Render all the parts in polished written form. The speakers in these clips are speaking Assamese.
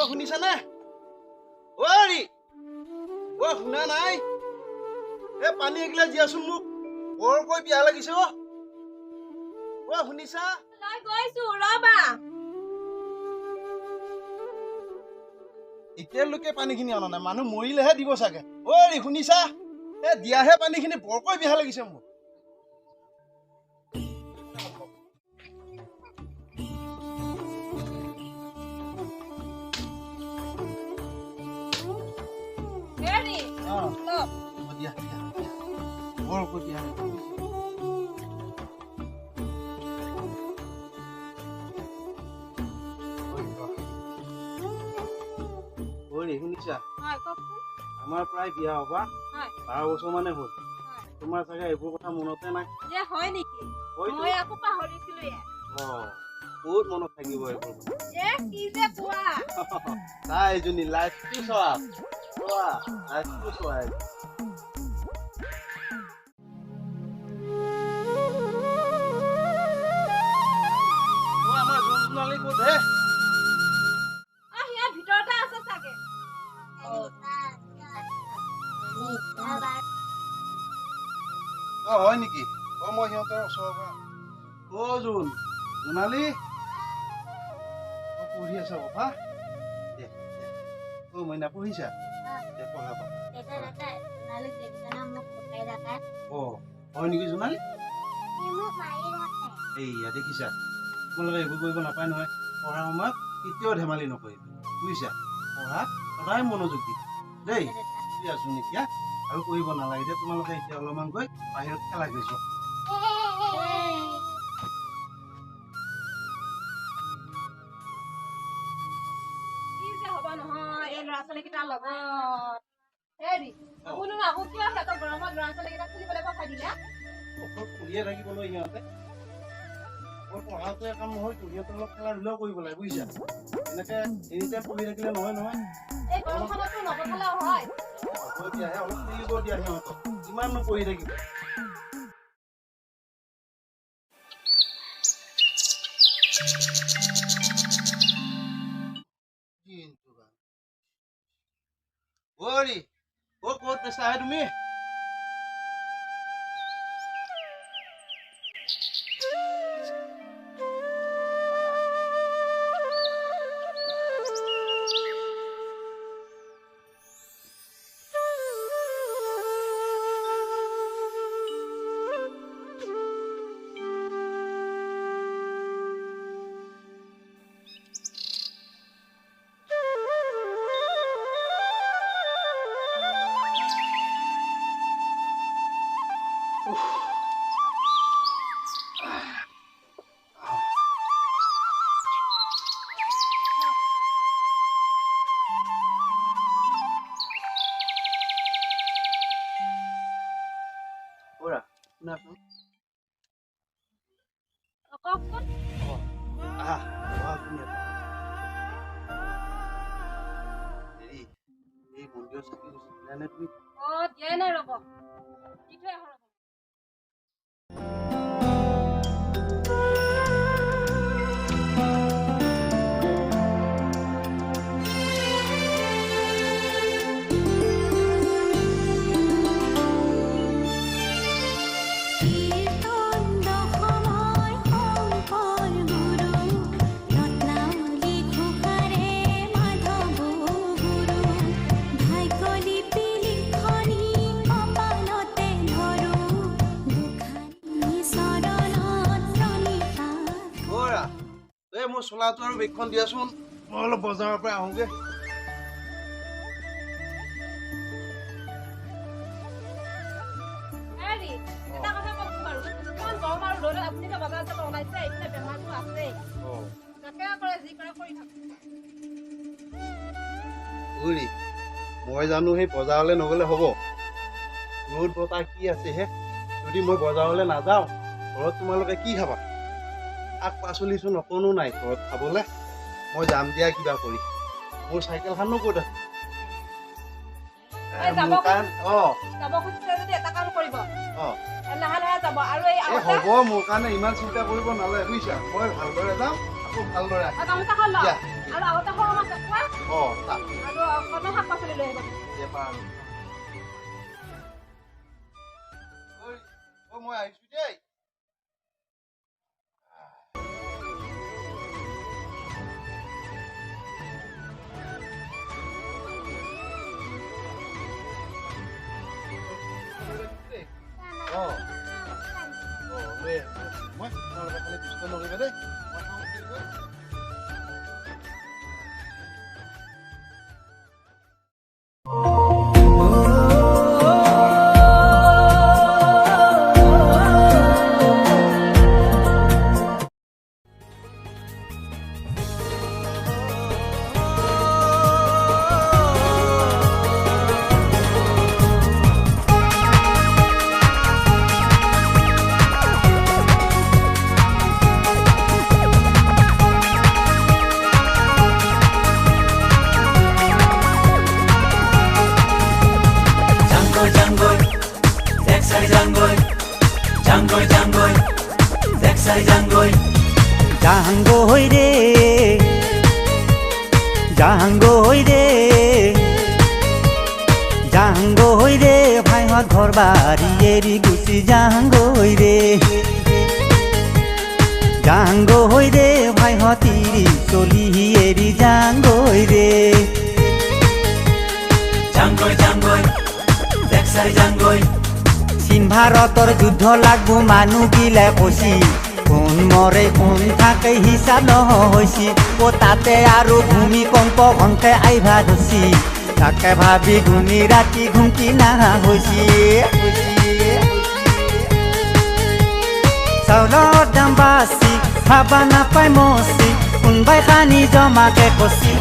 শুনিছা নে ওৰি শুনা নাই এ পানী এগিলা দিয়াচোন মোক বৰকৈ বিয়া লাগিছে শুনিছা লৈ গৈছো ৰবা এতিয়ালৈকে পানীখিনি অনা নাই মানুহ মৰিলেহে দিব চাগে ওৰি শুনিছা এ দিয়াহে পানীখিনি বৰকৈ বিয়া লাগিছে মোক শুনিছা আমাৰ প্ৰায় বিয়া হবা 12 বছৰ মানে হ'ল তোমাৰ চাগে এইবোৰ কথা মনতে নাই হয় নেকি মই আকৌ পাহৰিছিলো বহুত মনত থাকিব এইবোৰ কি যে কোৱা তাই এজনী লাইফটো চোৱা আমাৰ জোনজোনালী ক'ত হে ভিতৰতে আছে চাগে হয় নেকি মই সিহঁতৰ ওচৰৰ পৰা জোনালী পঢ়ি আছা বাবা মইনা পঢ়িছা পঢ়াবা হয় নেকি জোনালী এইয়া দেখিছা তোমালোকে এইবোৰ কৰিব নাপায় নহয় পঢ়াৰ সময়ত কেতিয়াও ধেমালি নকৰিবা বুজিছা পঢ়াত সদায় মনোযোগ দিবা দেই আছো নেকি আৰু কৰিব নালাগে যে তোমালোকে এতিয়া অলপমান গৈ বাহিৰত খেলা গৈছো ল'ৰা-ছোৱালীকেইটাৰ লগত হেৰি আপুনি আকৌ কিয় সিহঁতৰ গৰমত ল'ৰা-ছোৱালীকেইটাক খেলিবলৈ পঠাই দিলে ফুৰিয়ে থাকিবলৈ সিহঁতে পঢ়াটোৱে কাম নহয় সিহঁতৰ লগত খেলা ধূলাও কৰিব লাগে বুজিছা এনেকে এনিটাইম পঢ়ি থাকিলে নহয় এই গৰমখনতো নপঠালেও হয় অলপ খেলিব দিয়া সিহঁতক কিমাননো পঢ়ি থাকিব ক'ত আছা তুমি কওকচোন এই মন্দিৰৰ চাকি দিলা তুমি দিয়াই নাই ৰ'ব দি থৈ আহক মোৰ চোলাটো আৰু বেগখন দিয়াচোন মই অলপ বজাৰৰ পৰা আহোগে মই জানো সেই বজাৰলৈ নগলে হ'ব ৰ'দ বতাহ কি আছে হে যদি মই বজাৰলৈ নাযাওঁ ঘৰত তোমালোকে কি খাবা শাক পাচলিচোন অকণো নাই ঘৰত খাবলৈ মই যাম দিয়া কিবা কৰি মোৰ চাইকেলখনো ক'ত আছে এই যাব মোৰ কাৰণ যাব খুজিছে যদি এটা কাম কৰিব অ লাহে লাহে যাব আৰু এই এই হ'ব মোৰ কাৰণে ইমান চিন্তা কৰিব নালাগে বুজিছা মই ভালদৰে যাম আকৌ ভালদৰে আহিম গামোচাখন ল দিয়া আৰু আগতে সৰু মাছ খোৱা তাক আৰু কণ শাক পাচলি লৈ আহিব এবাৰ মই আহিছো দেই মই তোমালোকে খালি দুষ্ট নকৰিবা দেই Janggoy re, janggoy re, janggoy re, bhai hot ghor bari eri gusi janggoy re, janggoy re, bhai hot tiri choli eri janggoy re, janggoy janggoy, deksari janggoy, Chin Bharator juddho lagbo manu gile kosi. কোন মরে কোন থাকে হিসাব নহৈছি ও তাতে আৰু ভূমিকম্প ঘন্টে আইভা ধৰছি তাকে ভাবি গুণি ৰাতি ঘুমকি নাহা হৈছি চাউলৰ দাম বাছি ভাবা নাপাই মচি কোনবাই খানি জমাকে কচি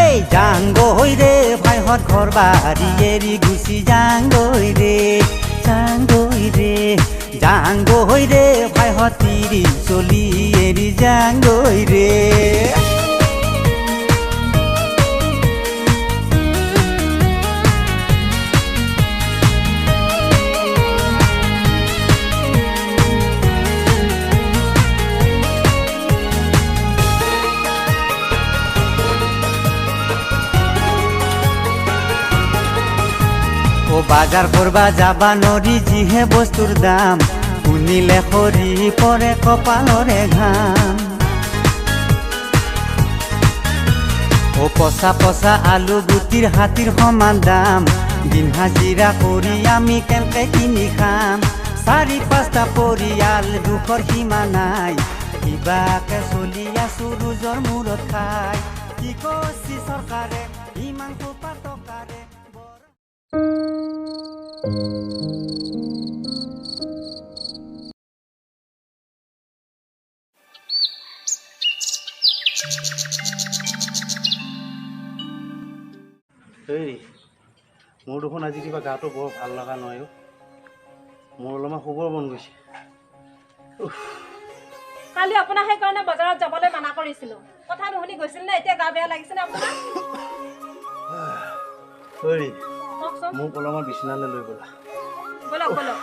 এই জাংগৈ ৰে ভাইহঁত ঘৰ বাৰী এৰি গুচি জাংগৈ ৰে জাংগৈ ৰে ভাইহঁত তিৰি চলি এৰি জাংগৈ ৰে বাজাৰ কৰবা যাবা নৰি যিহে বস্তুৰ দাম শুনিলে সৰি পৰে কপালৰে ঘাম পচা পচা আলু গুটিৰ হাতীৰ সমান দাম দিন হাজিৰা কৰি আমি কেনেকে কিনি খাম ৪-৫টা পৰিয়াল দুখৰ সীমা নাই কিবাকে চলি আছো ৰোজৰ মূৰত খাই কি কৈছি চৰকাৰে ইমান কোপা টকাৰে এই মোৰ দেখোন আজি কিবা গাটো বৰ ভাল লগা নহয় মোৰ অলপমান শুবৰ মন গৈছে কালি আপোনাৰ সেইকাৰণে বজাৰত যাবলৈ মানা কৰিছিলো কথা নুশুনি গৈছিল নে এতিয়া গা বেয়া লাগিছে নে আপোনাৰ মোক অলপমান বিছনালৈ লৈ গ'লা বলক বলক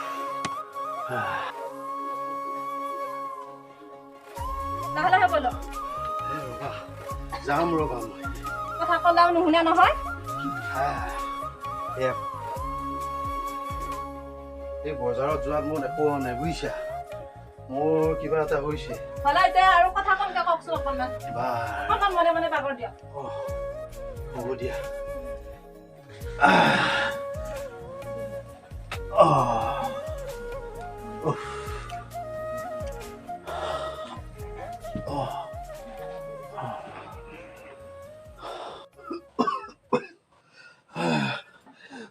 লাহে লাহে বলক যাম ৰ'বা মই কথা ক'লেও নুশুনে নহয় এই বজাৰত যোৱাত মোৰ একো হোৱা নাই বুজিছা মোৰ কিবা এটা হৈছে হ'লে এতিয়া আৰু কথা কমকে কওকচোন অকণমান মনে মনে বাগৰ দিয়ক হ'ব দিয়া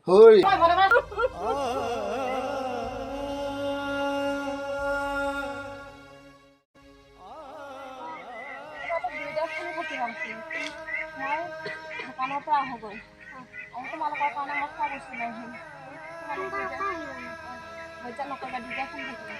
Hoi. দোকানৰ পৰা আহোগৈ আৰু তোমালোকৰ কাৰণে মই খোৱা বস্তু লৈ আহিম নকৰিবা দুইটা ফোন থাকিব